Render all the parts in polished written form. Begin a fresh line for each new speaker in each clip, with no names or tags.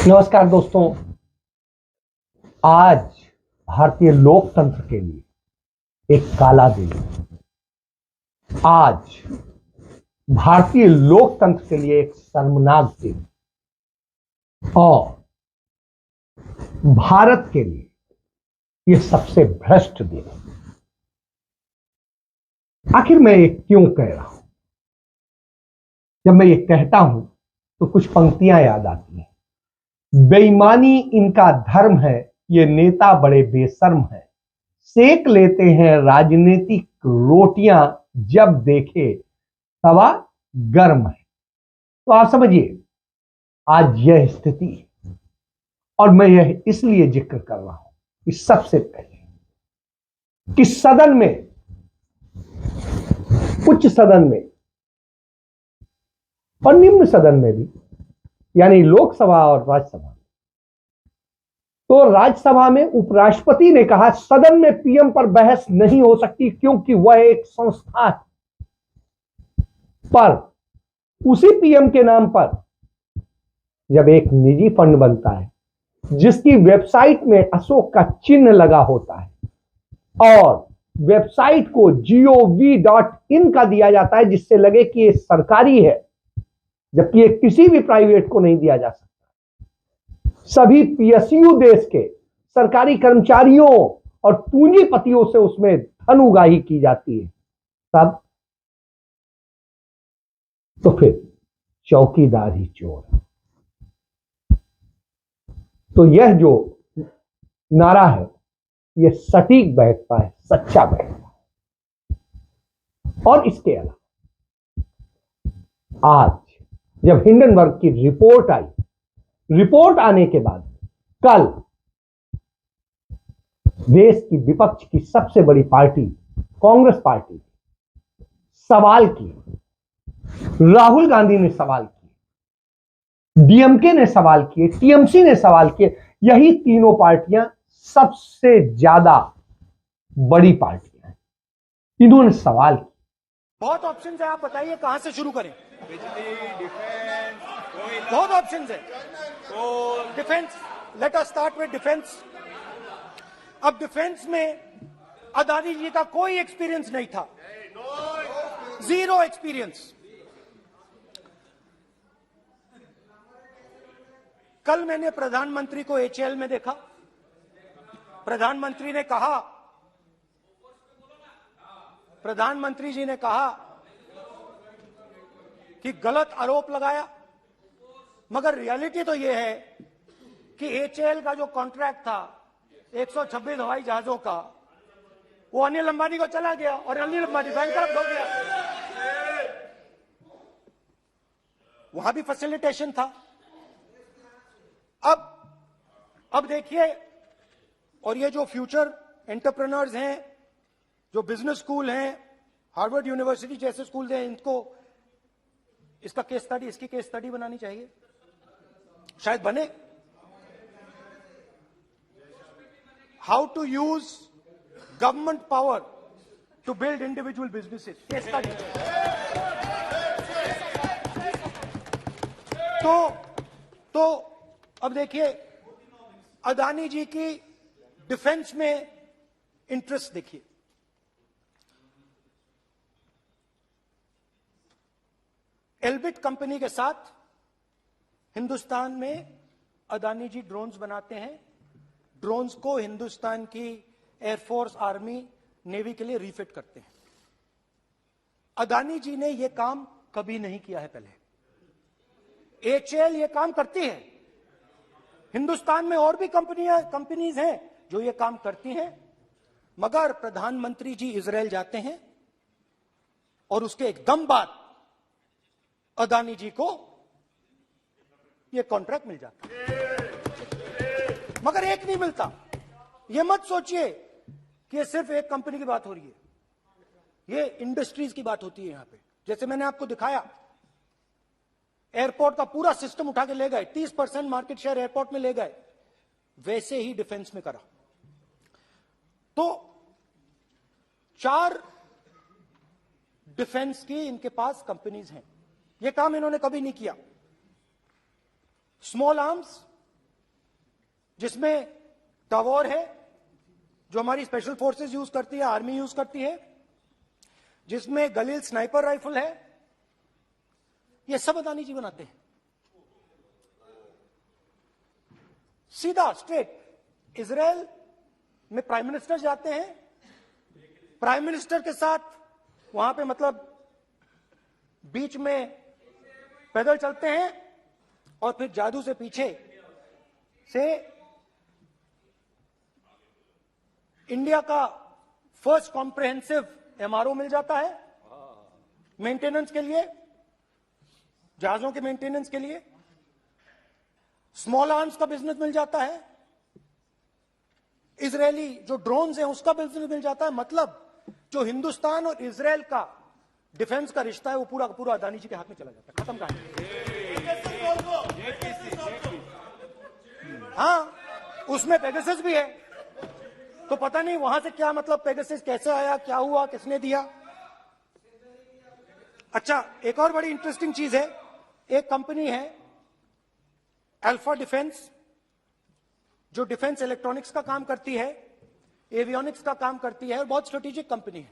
नमस्कार दोस्तों। आज भारतीय लोकतंत्र के लिए एक काला दिन है। आज भारतीय लोकतंत्र के लिए एक शर्मनाक दिन और भारत के लिए यह सबसे भ्रष्ट दिन है। आखिर मैं ये क्यों कह रहा हूं? जब मैं ये कहता हूं तो कुछ पंक्तियां याद आती हैं। बेईमानी इनका धर्म है, ये नेता बड़े बेशर्म है, सेक लेते हैं राजनीतिक रोटियां, जब देखे तवा गर्म है। तो आप समझिए आज यह स्थिति है और मैं यह इसलिए जिक्र कर रहा हूं कि सबसे पहले कि सदन में, उच्च सदन में और निम्न सदन में भी, यानी लोकसभा और राज्यसभा, तो राज्यसभा में उपराष्ट्रपति ने कहा सदन में पीएम पर बहस नहीं हो सकती क्योंकि वह एक संस्था है। पर उसी पीएम के नाम पर जब एक निजी फंड बनता है जिसकी वेबसाइट में अशोक का चिन्ह लगा होता है और वेबसाइट को gov.in का दिया जाता है जिससे लगे कि ये सरकारी है, जबकि ये किसी भी प्राइवेट को नहीं दिया जा सकता। सभी पीएसयू देश के सरकारी कर्मचारियों और पूंजीपतियों से उसमें धन उगाही की जाती है। तब तो फिर चौकीदार ही चोर है। तो यह जो नारा है यह सटीक बैठता है, सच्चा बैठता है। और इसके अलावा आज जब हिंडनबर्ग की रिपोर्ट आई, रिपोर्ट आने के बाद कल देश की विपक्ष की सबसे बड़ी पार्टी कांग्रेस पार्टी सवाल किए, राहुल गांधी ने सवाल किए, डीएमके ने सवाल किए, टीएमसी ने सवाल किए। यही तीनों पार्टियां सबसे ज्यादा बड़ी पार्टियां हैं। इन्होंने सवाल किए।
बहुत ऑप्शन है, आप बताइए कहां से शुरू करें? बिजली, डिफेंस, बहुत ऑप्शन है। Defence, let us start with defence. अब डिफेंस में अदानी जी का कोई एक्सपीरियंस नहीं था, जीरो एक्सपीरियंस। कल मैंने प्रधानमंत्री को एचएएल में देखा। प्रधानमंत्री जी ने कहा कि गलत आरोप लगाया, मगर रियलिटी तो यह है कि एचएएल का जो कॉन्ट्रैक्ट था 126 हवाई जहाजों का, वो अनिल अंबानी को चला गया और अनिल अंबानी बैंकरप्ट हो गया। वहां भी फैसिलिटेशन था। अब देखिए, और ये जो फ्यूचर एंटरप्रेन्योर्स हैं, जो बिजनेस स्कूल हैं, हार्वर्ड यूनिवर्सिटी जैसे स्कूल हैं, इनको इसका केस स्टडी, इसकी केस स्टडी बनानी चाहिए, शायद बने। How to use government power to build individual businesses, case study. तो अब देखिए, अदानी जी की डिफेंस में इंटरेस्ट देखिए। एल्बिट कंपनी के साथ हिंदुस्तान में अदानी जी ड्रोन्स बनाते हैं। ड्रोन्स को हिंदुस्तान की एयरफोर्स, आर्मी, नेवी के लिए रिफिट करते हैं। अदानी जी ने यह काम कभी नहीं किया है पहले। एचएएल यह काम करती है। हिंदुस्तान में और भी कंपनीज हैं जो ये काम करती हैं, मगर प्रधानमंत्री जी इजराइल जाते हैं और उसके एकदम बाद अदानी जी को ये कॉन्ट्रैक्ट मिल जाता है, मगर एक नहीं मिलता। ये मत सोचिए कि ये सिर्फ एक कंपनी की बात हो रही है, ये इंडस्ट्रीज की बात होती है यहां पे। जैसे मैंने आपको दिखाया, एयरपोर्ट का पूरा सिस्टम उठा के ले गए, 30% मार्केट शेयर एयरपोर्ट में ले गए, वैसे ही डिफेंस में करा। तो 4 डिफेंस की इनके पास कंपनीज हैं। यह काम इन्होंने कभी नहीं किया। स्मॉल आर्म्स जिसमें टावर है जो हमारी स्पेशल फोर्सेस यूज करती है, आर्मी यूज करती है, जिसमें गलील स्नाइपर राइफल है, ये सब अदानी जी बनाते हैं। सीधा स्ट्रेट इजराइल में प्राइम मिनिस्टर जाते हैं, प्राइम मिनिस्टर के साथ वहां पे मतलब बीच में पैदल चलते हैं और फिर जादू से पीछे से इंडिया का फर्स्ट कॉम्प्रिहेंसिव एमआरओ मिल जाता है मेंटेनेंस के लिए, जहाजों के मेंटेनेंस के लिए। स्मॉल आर्म्स का बिजनेस मिल जाता है, इजरायली जो ड्रोन्स हैं उसका बिजनेस मिल जाता है। मतलब जो हिंदुस्तान और इजराइल का डिफेंस का रिश्ता है वो पूरा का पूरा अदानी जी के हाथ में चला जाता है। खत्म कहानी। हाँ, उसमें पेगासस भी है, तो पता नहीं वहां से क्या मतलब पेगासस कैसे आया, क्या हुआ, किसने दिया। अच्छा, एक और बड़ी इंटरेस्टिंग चीज है, एक कंपनी है अल्फा डिफेंस, जो डिफेंस इलेक्ट्रॉनिक्स का काम करती है, एवियोनिक्स का काम करती है और बहुत स्ट्रेटेजिक कंपनी है,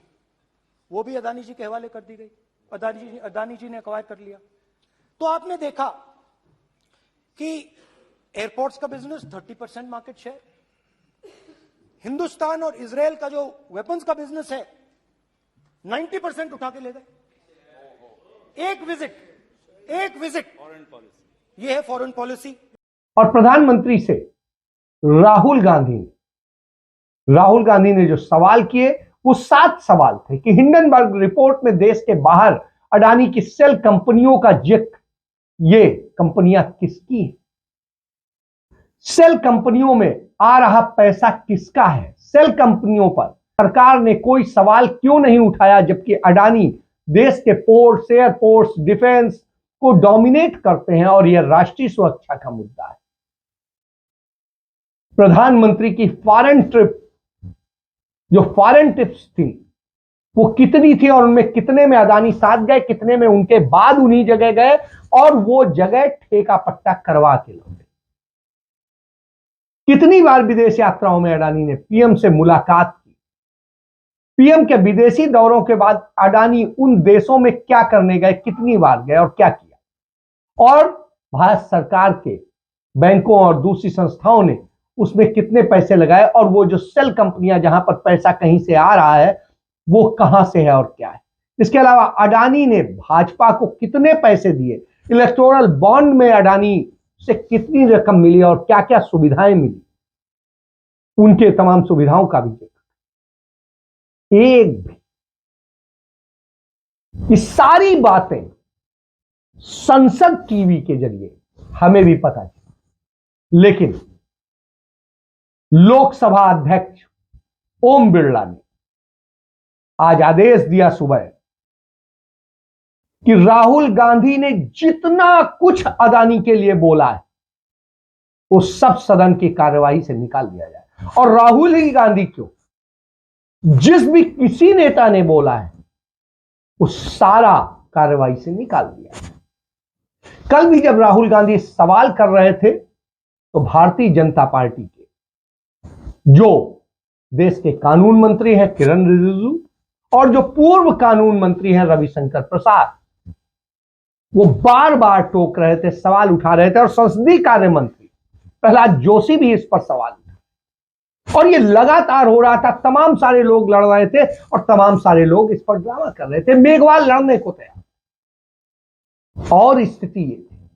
वो भी अदानी जी के हवाले कर दी गई। अदानी जी ने एक्वायर कर लिया। तो आपने देखा कि एयरपोर्ट्स का बिजनेस 30% मार्केट शेयर, हिंदुस्तान और इजराइल का जो वेपन्स का बिजनेस है 90% उठा के ले गए। एक विजिट ये है फॉरेन पॉलिसी।
और प्रधानमंत्री से राहुल गांधी ने जो सवाल किए वो 7 सवाल थे कि हिंडनबर्ग रिपोर्ट में देश के बाहर अडानी की सेल कंपनियों का जिक्र, ये कंपनियां किसकी है, सेल कंपनियों में आ रहा पैसा किसका है, सेल कंपनियों पर सरकार ने कोई सवाल क्यों नहीं उठाया, जबकि अडानी देश के पोर्ट्स, एयरपोर्ट्स, डिफेंस को डोमिनेट करते हैं और यह राष्ट्रीय सुरक्षा का मुद्दा है। प्रधानमंत्री की फॉरेन ट्रिप, जो फॉरेन ट्रिप्स थी वो कितनी थी और उनमें कितने में अदानी साथ गए, कितने में उनके बाद उन्हीं जगह गए और वो जगह ठेका पट्टा करवा के लौटे। कितनी बार विदेश यात्राओं में अडानी ने पीएम से मुलाकात की, पीएम के विदेशी दौरों के बाद अडानी उन देशों में क्या करने गए, कितनी बार गए और क्या किया, और भारत सरकार के बैंकों और दूसरी संस्थाओं ने उसमें कितने पैसे लगाए, और वो जो सेल कंपनियां जहां पर पैसा कहीं से आ रहा है वो कहां से है और क्या है। इसके अलावा अडानी ने भाजपा को कितने पैसे दिए, इलेक्टोरल बॉन्ड में अडानी से कितनी रकम मिली और क्या क्या सुविधाएं मिली, उनके तमाम सुविधाओं का भी जिक्र। एक भी ये सारी बातें संसद टीवी के जरिए हमें भी पता चली, लेकिन लोकसभा अध्यक्ष ओम बिरला ने आज आदेश दिया सुबह कि राहुल गांधी ने जितना कुछ अदानी के लिए बोला है वो सब सदन की कार्यवाही से निकाल दिया जाए। और राहुल ही गांधी क्यों, जिस भी किसी नेता ने बोला है वो सारा कार्यवाही से निकाल दिया। कल भी जब राहुल गांधी सवाल कर रहे थे तो भारतीय जनता पार्टी के जो देश के कानून मंत्री हैं किरण रिजिजू और जो पूर्व कानून मंत्री हैं रविशंकर प्रसाद, वो बार बार टोक रहे थे, सवाल उठा रहे थे, और संसदीय कार्य मंत्री प्रहलाद जोशी भी इस पर सवाल उठा, और ये लगातार हो रहा था। तमाम सारे लोग लड़ रहे थे और तमाम सारे लोग इस पर ड्रामा कर रहे थे, मेघवाल लड़ने को तैयार। और स्थिति ये थी,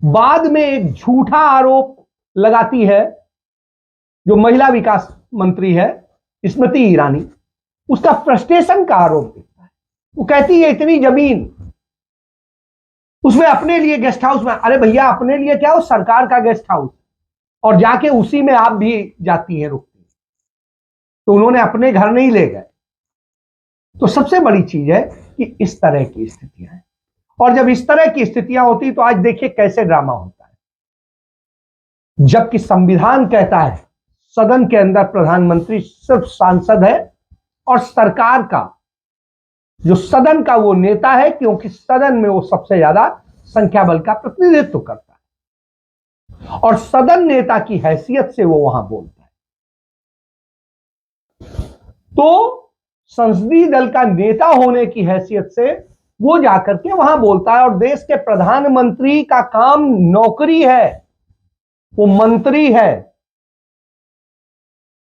बाद में एक झूठा आरोप लगाती है जो महिला विकास मंत्री है स्मृति ईरानी, उसका फ्रस्ट्रेशन का आरोप दिखता है। वो कहती है इतनी जमीन उसमें अपने लिए गेस्ट हाउस में, अरे भैया अपने लिए क्या, वो सरकार का गेस्ट हाउस, और जाके उसी में आप भी जाती हैं, रुकती हैं, तो उन्होंने अपने घर नहीं ले गए। तो सबसे बड़ी चीज है कि इस तरह की स्थितियां हैं, और जब इस तरह की स्थितियां होती तो आज देखिए कैसे ड्रामा होता है। जबकि संविधान कहता है सदन के अंदर प्रधानमंत्री सिर्फ सांसद है और सरकार का जो सदन का वो नेता है, क्योंकि सदन में वो सबसे ज्यादा संख्या बल का प्रतिनिधित्व करता है। और सदन नेता की हैसियत से वो वहां बोलता है। तो संसदीय दल का नेता होने की हैसियत से वो जाकर के वहां बोलता है। और देश के प्रधानमंत्री का काम नौकरी है, वो मंत्री है,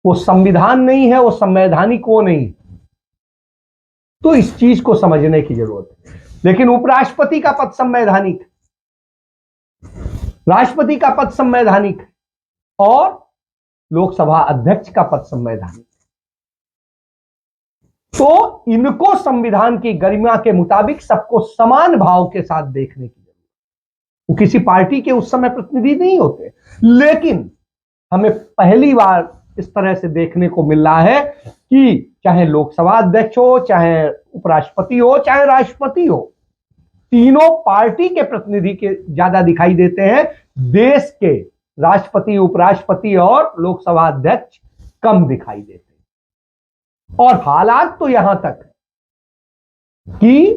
वो संविधान नहीं है, वो संवैधानिक वो नहीं। तो इस चीज को समझने की जरूरत है। लेकिन उपराष्ट्रपति का पद संवैधानिक, राष्ट्रपति का पद संवैधानिक और लोकसभा अध्यक्ष का पद संवैधानिक। तो इनको संविधान की गरिमा के मुताबिक सबको समान भाव के साथ देखने की जरूरत है। वो किसी पार्टी के उस समय प्रतिनिधि नहीं होते, लेकिन हमें पहली बार इस तरह से देखने को मिल रहा है कि चाहे लोकसभा अध्यक्ष हो, चाहे उपराष्ट्रपति हो, चाहे राष्ट्रपति हो, तीनों पार्टी के प्रतिनिधि के ज्यादा दिखाई देते हैं। देश के राष्ट्रपति, उपराष्ट्रपति और लोकसभा अध्यक्ष कम दिखाई देते हैं। और हालात तो यहां तक है कि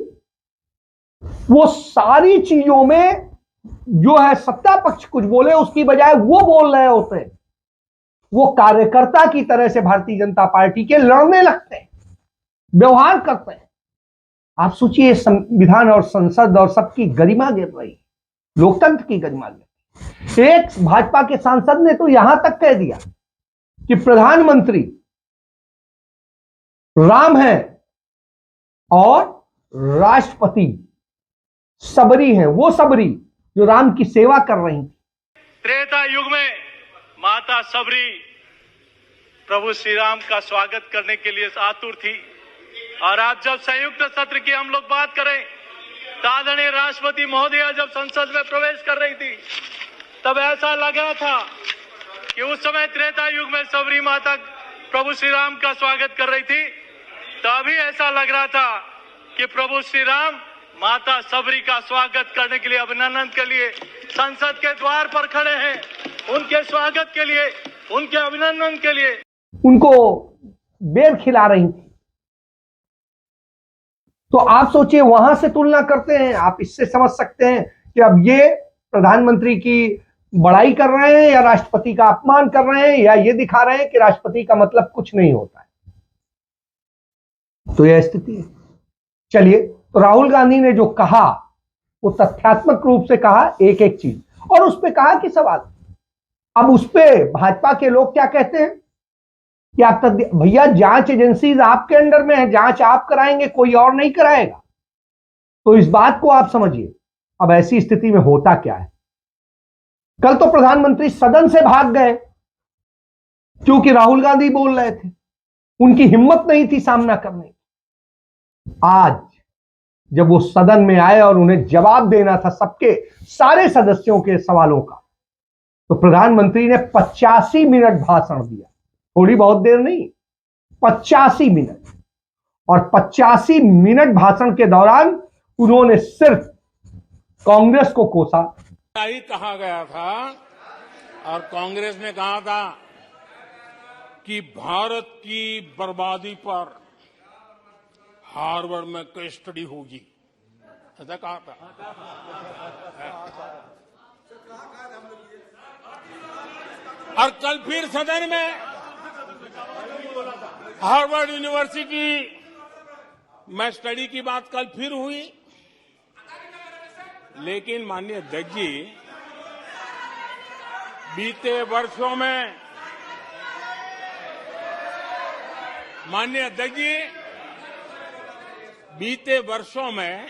वो सारी चीजों में जो है सत्ता पक्ष कुछ बोले उसकी बजाय वो बोल रहे होते हैं, वो कार्यकर्ता की तरह से भारतीय जनता पार्टी के लड़ने लगते हैं, व्यवहार करते हैं। आप सोचिए, संविधान और संसद और सबकी गरिमा गिर रही, लोकतंत्र की गरिमा गिर रही। एक भाजपा के सांसद ने तो यहां तक कह दिया कि प्रधानमंत्री राम है और राष्ट्रपति सबरी हैं, वो सबरी जो राम की सेवा कर रही थी।
त्रेता युग में माता सबरी प्रभु श्री राम का स्वागत करने के लिए आतुर थी। और आज जब संयुक्त सत्र की हम लोग बात करें, आदरणीय राष्ट्रपति महोदया जब संसद में प्रवेश कर रही थी, तब ऐसा लगा था कि उस समय त्रेता युग में सबरी माता प्रभु श्री राम का स्वागत कर रही थी, तभी ऐसा लग रहा था कि प्रभु श्री राम माता सबरी का स्वागत करने के लिए, अभिनंदन के लिए संसद के द्वार पर खड़े हैं। उनके स्वागत के लिए, उनके अभिनंदन के लिए
उनको बेर खिला रही थी। तो आप सोचिए, वहां से तुलना करते हैं, आप इससे समझ सकते हैं कि अब ये प्रधानमंत्री की बड़ाई कर रहे हैं या राष्ट्रपति का अपमान कर रहे हैं, या ये दिखा रहे हैं कि राष्ट्रपति का मतलब कुछ नहीं होता है। तो यह स्थिति है। चलिए, तो राहुल गांधी ने जो कहा वो तथ्यात्मक रूप से कहा, एक एक चीज, और उस पर कहा कि सवाल। अब उस पर भाजपा के लोग क्या कहते हैं कि आप भैया जांच एजेंसी आपके अंडर में है, जांच आप कराएंगे, कोई और नहीं कराएगा। तो इस बात को आप समझिए। अब ऐसी स्थिति में होता क्या है, कल तो प्रधानमंत्री सदन से भाग गए क्योंकि राहुल गांधी बोल रहे थे, उनकी हिम्मत नहीं थी सामना करने की। आज जब वो सदन में आए और उन्हें जवाब देना था सबके सारे सदस्यों के सवालों का, तो प्रधानमंत्री ने 85 मिनट भाषण दिया। थोड़ी बहुत देर नहीं, 85 मिनट। और 85 मिनट भाषण के दौरान उन्होंने सिर्फ कांग्रेस को कोसा।
ही कहा गया था और कांग्रेस ने कहा था कि भारत की बर्बादी पर हार्वर्ड में केस स्टडी होगी, ऐसा कहा था। और कल फिर सदन में हार्वर्ड यूनिवर्सिटी में स्टडी की बात कल फिर हुई। लेकिन माननीय अध्यक्ष जी, बीते वर्षों में माननीय अध्यक्ष जी, बीते वर्षों में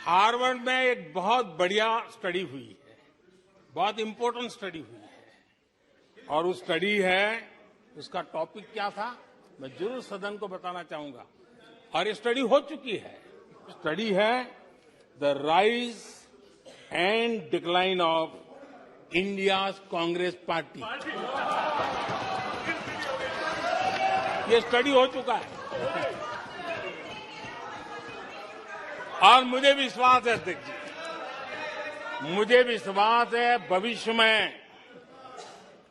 हार्वर्ड में एक बहुत बढ़िया स्टडी हुई है, बहुत इंपॉर्टेंट स्टडी हुई है। और उस स्टडी है, उसका टॉपिक क्या था मैं जरूर सदन को बताना चाहूंगा। और ये स्टडी हो चुकी है। स्टडी है the rise and decline of India's Congress party. ये स्टडी हो चुका है और मुझे विश्वास है अध्यक्ष जी, मुझे विश्वास है भविष्य में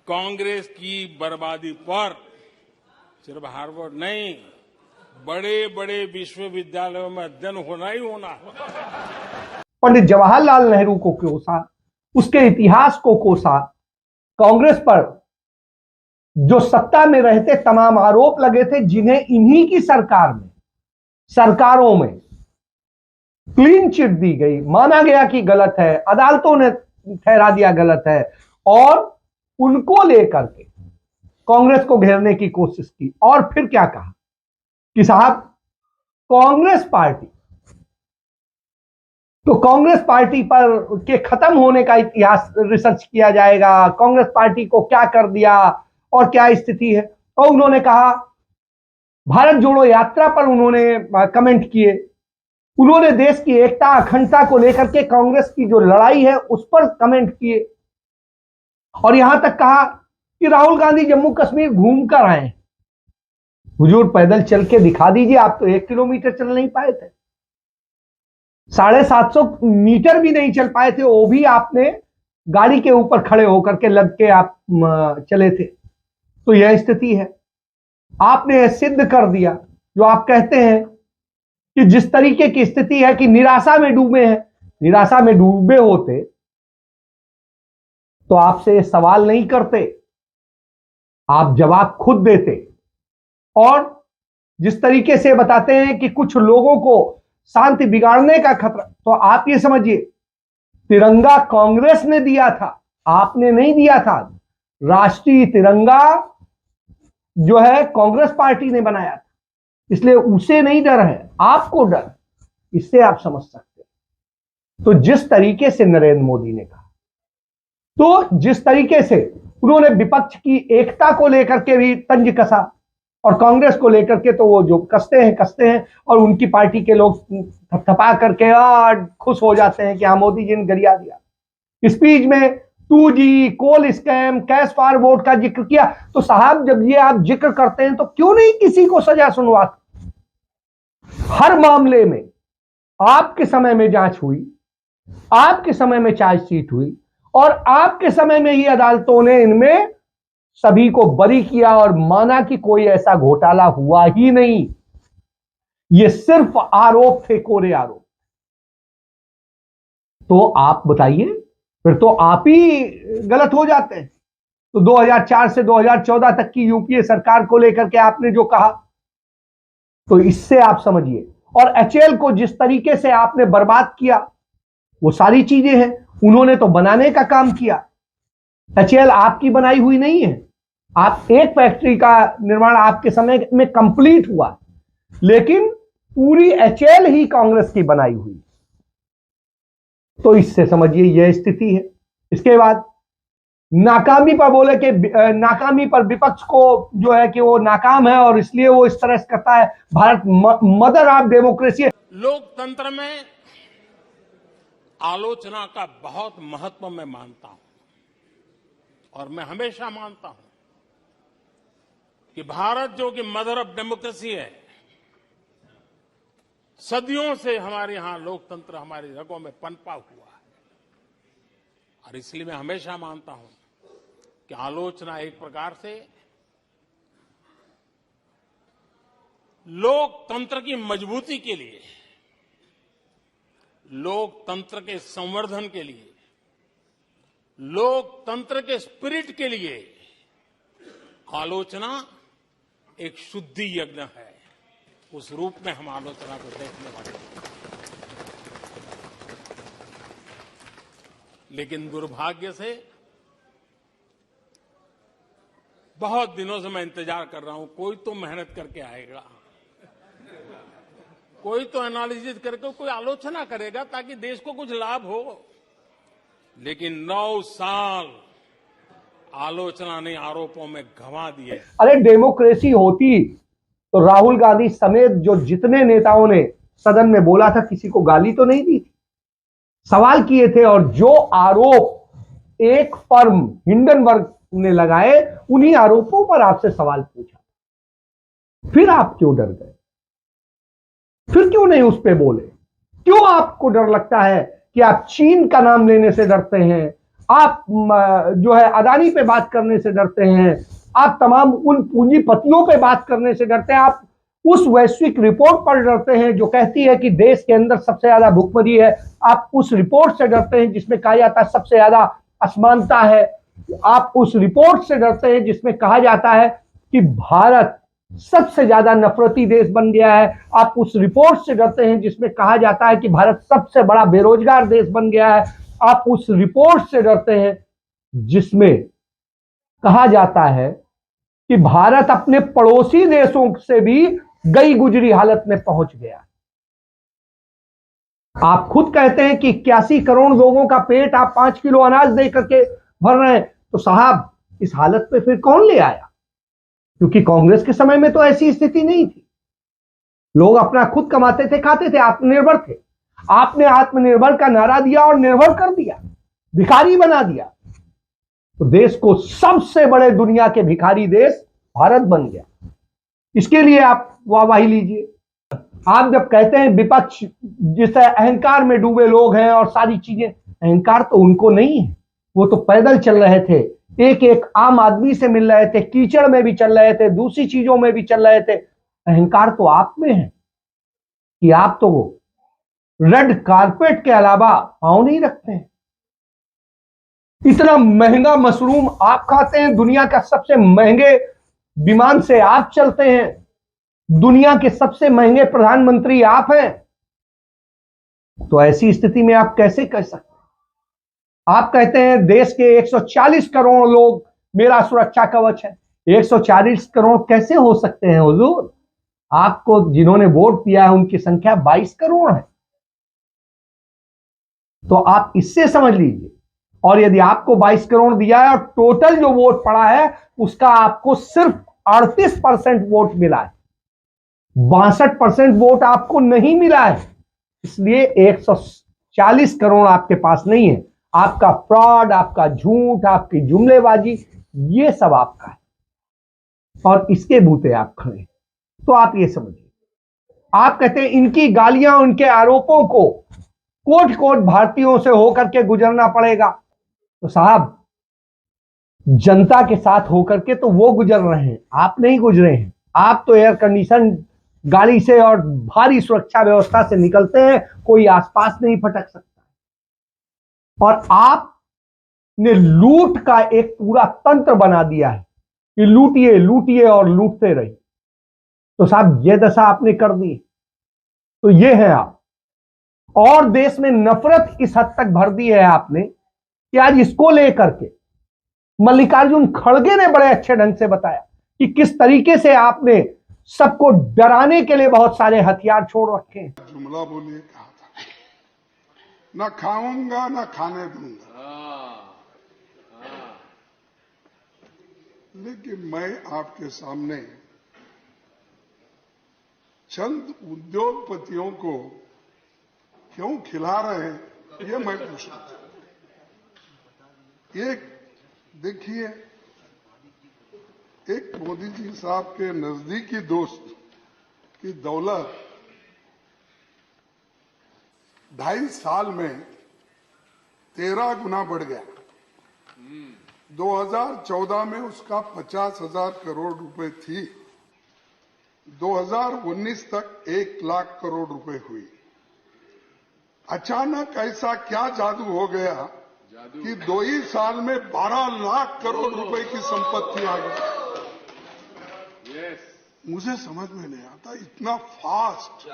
कांग्रेस की बर्बादी पर सिर्फ हार्वर्ड नहीं, बड़े बड़े विश्वविद्यालयों में अध्ययन होना ही होना है।
पंडित जवाहरलाल नेहरू को कोसा, उसके इतिहास को कोसा, कांग्रेस पर जो सत्ता में रहते तमाम आरोप लगे थे, जिन्हें इन्हीं की सरकारों में क्लीन चिट दी गई, माना गया कि गलत है, अदालतों ने ठहरा दिया गलत है, और उनको लेकर के कांग्रेस को घेरने की कोशिश की। और फिर क्या कहा कि साहब कांग्रेस पार्टी पर के खत्म होने का इतिहास रिसर्च किया जाएगा, कांग्रेस पार्टी को क्या कर दिया और क्या स्थिति है। और उन्होंने कहा, भारत जोड़ो यात्रा पर उन्होंने कमेंट किए, उन्होंने देश की एकता अखंडता को लेकर के कांग्रेस की जो लड़ाई है उस पर कमेंट किए, और यहां तक कहा कि राहुल गांधी जम्मू कश्मीर घूम कर आए। हुजूर पैदल चल के दिखा दीजिए, आप तो 1 किलोमीटर चल नहीं पाए थे, 750 मीटर भी नहीं चल पाए थे, वो भी आपने गाड़ी के ऊपर खड़े होकर के लग के आप चले थे। तो यह स्थिति है। आपने सिद्ध कर दिया जो आप कहते हैं कि जिस तरीके की स्थिति है कि निराशा में डूबे हैं, निराशा में डूबे होते तो आपसे सवाल नहीं करते, आप जवाब खुद देते। और जिस तरीके से बताते हैं कि कुछ लोगों को शांति बिगाड़ने का खतरा, तो आप ये समझिए तिरंगा कांग्रेस ने दिया था, आपने नहीं दिया था। राष्ट्रीय तिरंगा जो है कांग्रेस पार्टी ने बनाया था, इसलिए उसे नहीं डर है, आपको डर, इससे आप समझ सकते हैं। तो जिस तरीके से नरेंद्र मोदी ने कहा, तो जिस तरीके से उन्होंने विपक्ष की एकता को लेकर के भी तंज कसा, और कांग्रेस को लेकर के तो वो जो कसते हैं, और उनकी पार्टी के लोग थपथपा करके खुश हो जाते हैं कि हाँ मोदी जी ने गरिया दिया। स्पीच में 2G, कोल स्कैम, कैश फॉरवर्ड का जिक्र किया। तो साहब जब ये आप जिक्र करते हैं तो क्यों नहीं किसी को सजा सुनवाते? हर मामले में आपके समय में जांच हुई, आपके समय में चार्जशीट हुई, और आपके समय में ही अदालतों ने इनमें सभी को बरी किया और माना कि कोई ऐसा घोटाला हुआ ही नहीं, ये सिर्फ आरोप थे, कोरे आरोप। तो आप बताइए, फिर तो आप ही गलत हो जाते हैं। तो 2004 से 2014 तक की यूपीए सरकार को लेकर के आपने जो कहा, तो इससे आप समझिए। और एचएएल को जिस तरीके से आपने बर्बाद किया, वो सारी चीजें हैं, उन्होंने तो बनाने का काम किया। एचएएल आपकी बनाई हुई नहीं है, आप एक फैक्ट्री का निर्माण आपके समय में कंप्लीट हुआ, लेकिन पूरी एचएएल ही कांग्रेस की बनाई हुई। तो इससे समझिए यह स्थिति है। इसके बाद नाकामी पर बोले कि नाकामी पर विपक्ष को जो है कि वो नाकाम है और इसलिए वो इस तरह से करता है। भारत मदर ऑफ डेमोक्रेसी है।
लोकतंत्र में आलोचना का बहुत महत्व मैं मानता हूं, और मैं हमेशा मानता हूं कि भारत जो कि मदर ऑफ डेमोक्रेसी है, सदियों से हमारे यहां लोकतंत्र हमारी रगों में पनपा हुआ है, और इसलिए मैं हमेशा मानता हूं कि आलोचना एक प्रकार से लोकतंत्र की मजबूती के लिए, लोकतंत्र के संवर्धन के लिए, लोकतंत्र के स्पिरिट के लिए आलोचना एक शुद्धि यज्ञ है। उस रूप में हम आलोचना को देखने वाले हैं। लेकिन दुर्भाग्य से बहुत दिनों से मैं इंतजार कर रहा हूं, कोई तो मेहनत करके आएगा, कोई तो एनालिसिस करके कोई आलोचना करेगा ताकि देश को कुछ लाभ हो। लेकिन 9 साल आलोचना ने आरोपों में गंवा दिए।
अरे डेमोक्रेसी होती तो राहुल गांधी समेत जो जितने नेताओं ने सदन में बोला था, किसी को गाली तो नहीं दी थी, सवाल किए थे। और जो आरोप एक फर्म हिंडनबर्ग ने लगाए, उन्हीं आरोपों पर आपसे सवाल पूछा। फिर आप क्यों डर गए? फिर क्यों नहीं उस पे बोले? क्यों आपको डर लगता है कि आप चीन का नाम लेने से डरते हैं, आप जो है अदानी पे बात करने से डरते हैं, आप तमाम उन पूंजीपतियों पे बात करने से डरते हैं, आप उस वैश्विक रिपोर्ट पर डरते हैं जो कहती है कि देश के अंदर सबसे ज्यादा भुखमरी है, आप उस रिपोर्ट से डरते हैं जिसमें कहा जाता है सबसे ज्यादा असमानता है। आप उस रिपोर्ट से डरते हैं जिसमें कहा जाता है कि भारत सबसे ज्यादा नफरती देश बन गया है। आप उस रिपोर्ट से डरते हैं जिसमें कहा जाता है कि भारत सबसे बड़ा बेरोजगार देश बन गया है। आप उस रिपोर्ट से डरते हैं जिसमें कहा जाता है कि भारत अपने पड़ोसी देशों से भी गई गुजरी हालत में पहुंच गया। आप खुद कहते हैं कि 81 करोड़ लोगों का पेट आप 5 किलो अनाज दे करके भर रहे हैं। तो साहब, इस हालत पे फिर कौन ले आया? क्योंकि कांग्रेस के समय में तो ऐसी स्थिति नहीं थी। लोग अपना खुद कमाते थे, खाते थे, आत्मनिर्भर थे। आपने आत्मनिर्भर का नारा दिया और निर्भर कर दिया, भिखारी बना दिया। तो देश को सबसे बड़े दुनिया के भिखारी देश भारत बन गया। इसके लिए आप वाहवाही लीजिए। आप जब कहते हैं विपक्ष जिसे अहंकार में डूबे लोग हैं और सारी चीजें, अहंकार तो उनको नहीं है। वो तो पैदल चल रहे थे, एक एक आम आदमी से मिल रहे थे, कीचड़ में भी चल रहे थे, दूसरी चीजों में भी चल रहे थे। अहंकार तो आप में है कि आप तो वो रेड कारपेट के अलावा पांव नहीं रखते हैं। इतना महंगा मशरूम आप खाते हैं, दुनिया का सबसे महंगे विमान से आप चलते हैं, दुनिया के सबसे महंगे प्रधानमंत्री आप हैं। तो ऐसी स्थिति में आप कैसे कह सकते हैं? आप कहते हैं देश के 140 करोड़ लोग मेरा सुरक्षा कवच है। 140 करोड़ कैसे हो सकते हैं हुजूर? आपको जिन्होंने वोट दिया है उनकी संख्या 22 करोड़ है। तो आप इससे समझ लीजिए। और यदि आपको 22 करोड़ दिया है और टोटल जो वोट पड़ा है उसका आपको सिर्फ 38% वोट मिला है, 62% वोट आपको नहीं मिला है। इसलिए 140 करोड़ आपके पास नहीं है। आपका फ्रॉड, आपका झूठ, आपकी जुमलेबाजी, ये सब आपका है और इसके बूते आप खड़े। तो आप ये समझिए, आप कहते हैं इनकी गालियां, उनके आरोपों को कोट कोट भारतीयों से होकर के गुजरना पड़ेगा। तो साहब, जनता के साथ होकर के तो वो गुजर रहे हैं, आप नहीं गुजरे हैं। आप तो एयर कंडीशन गाड़ी से और भारी सुरक्षा व्यवस्था से निकलते हैं, कोई आसपास नहीं फटक सकता। और आपने लूट का एक पूरा तंत्र बना दिया है कि लूटिए लूटिए और लूटते रहिए। तो साहब, ये दशा आपने कर दी। तो ये है आप। और देश में नफरत इस हद तक भर दी है आपने कि आज इसको लेकर के मल्लिकार्जुन खड़गे ने बड़े अच्छे ढंग से बताया कि किस तरीके से आपने सबको डराने के लिए बहुत सारे हथियार छोड़ रखे हैं।
जुमला बोलिए, कहा था ना खाऊंगा ना खाने दूंगा। लेकिन मैं आपके सामने चंद उद्योगपतियों को क्यों खिला रहे हैं ये मैं पूछना था। एक देखिए, एक मोदी जी साहब के नजदीकी दोस्त की दौलत 2.5 साल में 13 गुना बढ़ गया। 2014 में उसका 50,000 करोड़ रुपए थी, 2019 तक 1 लाख करोड़ रुपए हुई। अचानक ऐसा क्या जादू हो गया कि 2 ही साल में 12 लाख करोड़ रुपए की संपत्ति आ गई। मुझे समझ में नहीं आता, इतना फास्ट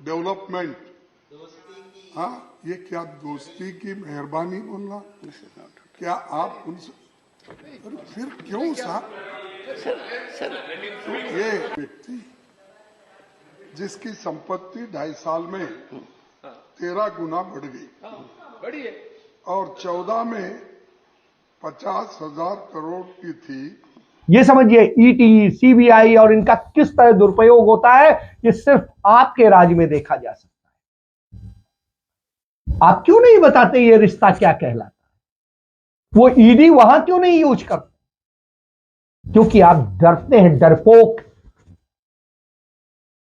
डेवलपमेंट। हाँ, ये क्या दोस्ती की मेहरबानी बोलना? क्या आप उनसे फिर क्यों साहब? ये व्यक्ति जिसकी संपत्ति 2.5 साल में 13 गुना बढ़ गई और 14 में 50,000 करोड़ की थी।
ये समझिए, ईटी, सीबीआई और इनका किस तरह दुरुपयोग होता है, ये सिर्फ आपके राज्य में देखा जा सकता है। आप क्यों नहीं बताते ये रिश्ता क्या कहलाता है? वो ईडी वहां क्यों नहीं यूज करते? क्योंकि आप डरते हैं, डरपोक।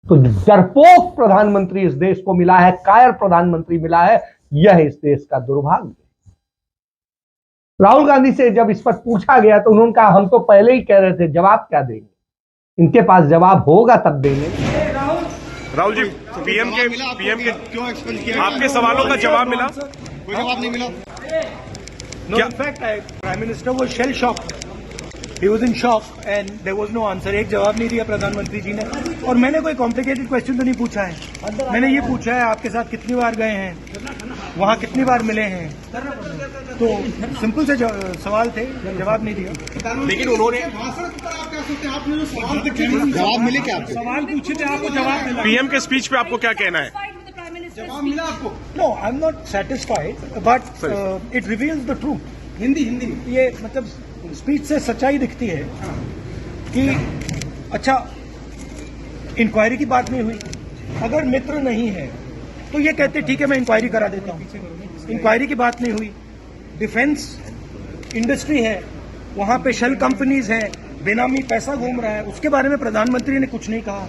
तो डरपोक प्रधानमंत्री इस देश को मिला है, कायर प्रधानमंत्री मिला है। यह इस देश का दुर्भाग्य। राहुल गांधी से जब इस पर पूछा गया तो उन्होंने कहा हम तो पहले ही कह रहे थे, जवाब क्या देंगे? इनके पास जवाब होगा तब देंगे।
राहुल जी, पीएम के
क्यों एक्सपेंड किया?
आपके सवालों का जवाब मिला?
कोई जवाब नहीं मिला।
No, in fact, Prime Minister was shell shocked. He was in shock and there was no answer. एक जवाब नहीं दिया प्रधानमंत्री जी ने। और मैंने कोई कॉम्प्लिकेटेड क्वेश्चन तो नहीं पूछा है। मैंने ये पूछा है आपके साथ कितनी बार गए हैं, वहाँ कितनी बार मिले हैं, तो सिंपल से सवाल थे, जवाब नहीं दिया।
लेकिन उन्होंने
जवाब मिले क्या आपको?
सवाल पूछे थे, आपको जवाब मिला।
पीएम के स्पीच पे आपको क्या कहना है?
जवाब मिला आपको?
No, I am not satisfied but it reveals the truth.
Hindi में
ये मतलब स्पीच से सच्चाई दिखती है कि अच्छा इंक्वायरी की बात नहीं हुई। अगर मित्र नहीं है तो ये कहते ठीक है मैं इंक्वायरी करा देता हूं। इंक्वायरी की बात नहीं हुई। डिफेंस इंडस्ट्री है, वहां पे शेल कंपनीज हैं, बेनामी पैसा घूम रहा है, उसके बारे में प्रधानमंत्री ने कुछ नहीं कहा।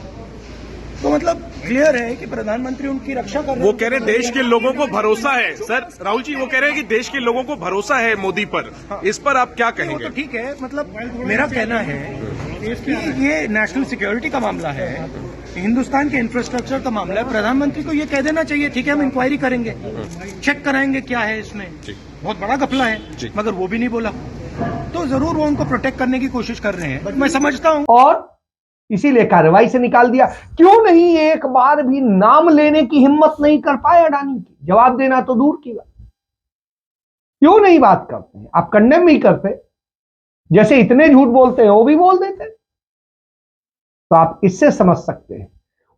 तो मतलब क्लियर है कि प्रधानमंत्री उनकी रक्षा कर रहे हैं।
वो कह रहे हैं देश के लोगों को भरोसा है। सर राहुल जी, वो कह रहे हैं कि देश के लोगों को भरोसा है मोदी पर। इस पर आप क्या
वो
कहेंगे?
तो ठीक है, मतलब मेरा कहना है कि ये नेशनल सिक्योरिटी का मामला है, हिंदुस्तान के इंफ्रास्ट्रक्चर का मामला है। प्रधानमंत्री को ये कह देना चाहिए ठीक है हम इंक्वायरी करेंगे, चेक कराएंगे क्या है इसमें। बहुत बड़ा घपला है, मगर वो भी नहीं बोला। तो जरूर वो उनको प्रोटेक्ट करने की कोशिश कर रहे हैं, मैं समझता हूं।
और इसीलिए कार्रवाई से निकाल दिया। क्यों नहीं एक बार भी नाम लेने की हिम्मत नहीं कर पाए अडानी की? जवाब देना तो दूर की बात, क्यों नहीं बात करते हैं? आप कंडेम नहीं करते, जैसे इतने झूठ बोलते हैं वो भी बोल देते हैं। तो आप इससे समझ सकते हैं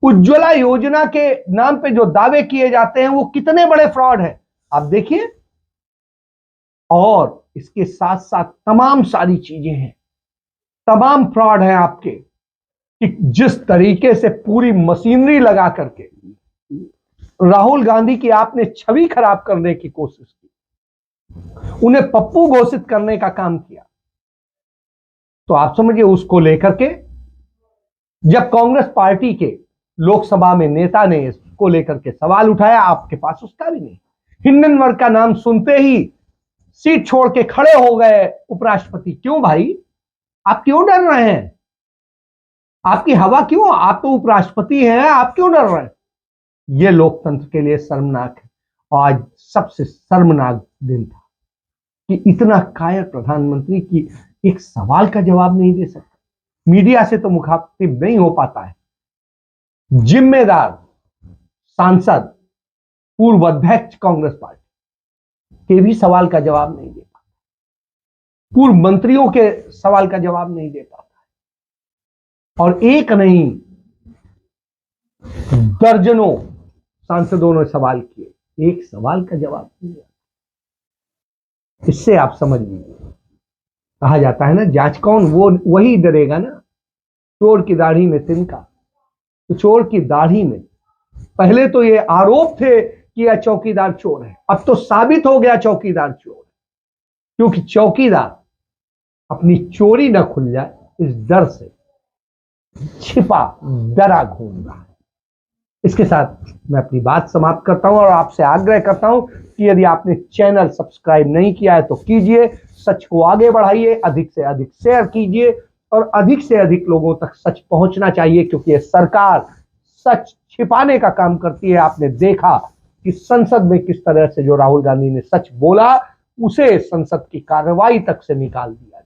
उज्ज्वला योजना के नाम पे जो दावे किए जाते हैं वो कितने बड़े फ्रॉड है, आप देखिए। और इसके साथ साथ तमाम सारी चीजें हैं, तमाम फ्रॉड है आपके, कि जिस तरीके से पूरी मशीनरी लगा करके राहुल गांधी की आपने छवि खराब करने की कोशिश की, उन्हें पप्पू घोषित करने का काम किया। तो आप समझिए उसको लेकर के जब कांग्रेस पार्टी के लोकसभा में नेता ने इसको लेकर के सवाल उठाया, आपके पास उसका भी नहीं। हिंडनबर्ग का नाम सुनते ही सीट छोड़ के खड़े हो गए उपराष्ट्रपति। क्यों भाई, आप क्यों डर रहे हैं? आपकी हवा क्यों? आप तो उपराष्ट्रपति हैं, आप क्यों डर रहे हैं? यह लोकतंत्र के लिए शर्मनाक है। आज सबसे शर्मनाक दिन था कि इतना कायर प्रधानमंत्री की एक सवाल का जवाब नहीं दे सकता। मीडिया से तो मुखातिब नहीं हो पाता है। जिम्मेदार सांसद, पूर्व अध्यक्ष कांग्रेस पार्टी के भी सवाल का जवाब नहीं दे पाता, पूर्व मंत्रियों के सवाल का जवाब नहीं दे पाता। और एक नहीं दर्जनों सांसदों ने सवाल किए, एक सवाल का जवाब नहीं दिया। इससे आप समझ लीजिए, कहा जाता है ना जांच कौन, वो वही डरेगा ना। चोर की दाढ़ी में तिनका, तो चोर की दाढ़ी में पहले तो ये आरोप थे कि यह चौकीदार चोर है, अब तो साबित हो गया चौकीदार चोर है, क्योंकि चौकीदार अपनी चोरी न खुल जाए इस डर से छिपा डरा घूम रहा है। इसके साथ मैं अपनी बात समाप्त करता हूं और आपसे आग्रह करता हूं कि यदि आपने चैनल सब्सक्राइब नहीं किया है तो कीजिए, सच को आगे बढ़ाइए, अधिक से अधिक शेयर कीजिए और अधिक से अधिक लोगों तक सच पहुंचना चाहिए, क्योंकि ये सरकार सच छिपाने का काम करती है। आपने देखा कि संसद में किस तरह से जो राहुल गांधी ने सच बोला उसे संसद की कार्रवाई तक से निकाल दिया गया।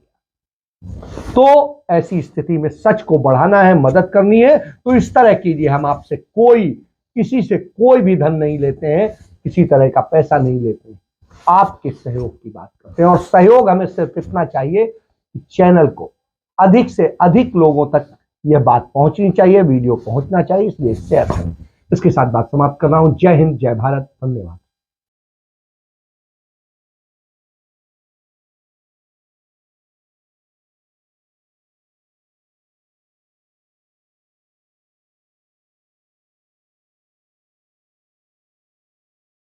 तो ऐसी स्थिति में सच को बढ़ाना है, मदद करनी है, तो इस तरह कीजिए। हम आपसे किसी से कोई भी धन नहीं लेते हैं, किसी तरह का पैसा नहीं लेते हैं, आपके सहयोग की बात करते हैं। और सहयोग हमें सिर्फ इतना चाहिए कि चैनल को अधिक से अधिक लोगों तक यह बात पहुंचनी चाहिए, वीडियो पहुंचना चाहिए, इसलिए शेयर करें। इसके साथ बात समाप्त कर रहा हूं। जय हिंद, जय भारत, धन्यवाद।